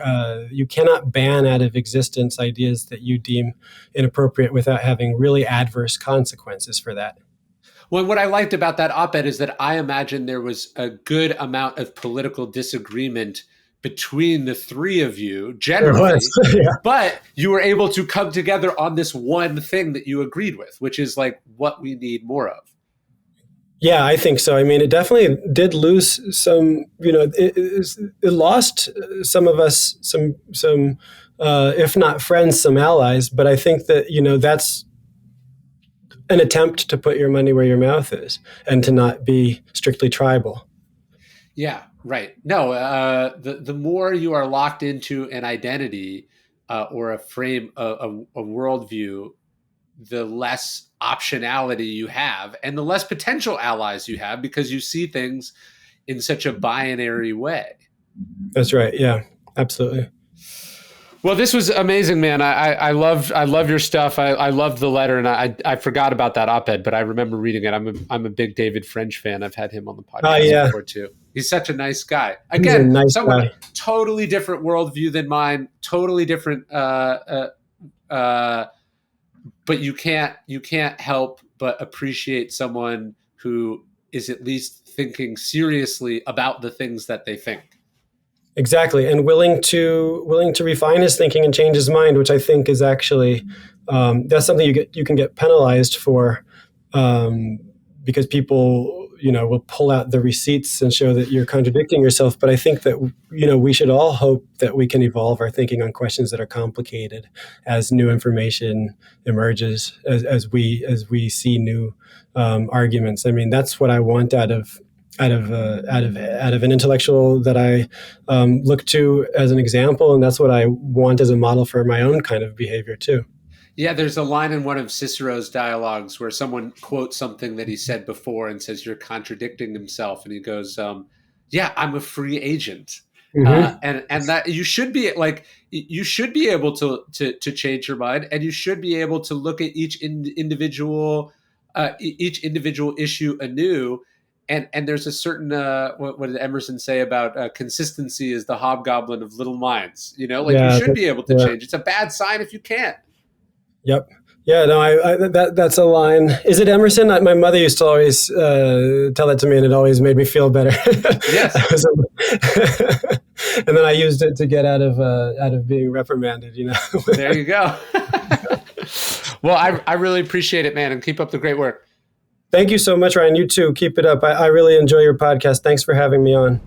You cannot ban out of existence ideas that you deem inappropriate without having really adverse consequences for that. Well, what I liked about that op-ed is that I imagine there was a good amount of political disagreement between the 3 of you generally, but you were able to come together on this one thing that you agreed with, which is like what we need more of. Yeah, I think so. I mean, it definitely did lose some, it lost some of us, some if not friends, some allies. But I think that, that's an attempt to put your money where your mouth is and to not be strictly tribal. Yeah, right. No, the more you are locked into an identity or a frame, a worldview, the less optionality you have and the less potential allies you have because you see things in such a binary way. That's right. Yeah, absolutely. Well, this was amazing, man. I love your stuff. I loved the letter, and I forgot about that op-ed, but I remember reading it. I'm a big David French fan. I've had him on the podcast before too. He's such a nice guy. Again, someone totally different worldview than mine, totally different. But you can't help but appreciate someone who is at least thinking seriously about the things that they think. Exactly, and willing to refine his thinking and change his mind, which I think is actually that's something you can get penalized for, because people will pull out the receipts and show that you're contradicting yourself. But I think that we should all hope that we can evolve our thinking on questions that are complicated as new information emerges, as we see new arguments. I mean, that's what I want out of an intellectual that I look to as an example, and that's what I want as a model for my own kind of behavior too. Yeah, there's a line in one of Cicero's dialogues where someone quotes something that he said before and says, "You're contradicting himself," and he goes, "Yeah, I'm a free agent." Mm-hmm. And that you should be able to change your mind, and you should be able to look at each individual issue anew. And there's a certain what did Emerson say about consistency is the hobgoblin of little minds. You should be able to change. It's a bad sign if you can't. Yep. Yeah. No. That's a line. Is it Emerson? My mother used to always tell that to me, and it always made me feel better. Yes. And then I used it to get out of being reprimanded. There you go. Well, I really appreciate it, man, and keep up the great work. Thank you so much, Ryan. You too. Keep it up. I really enjoy your podcast. Thanks for having me on.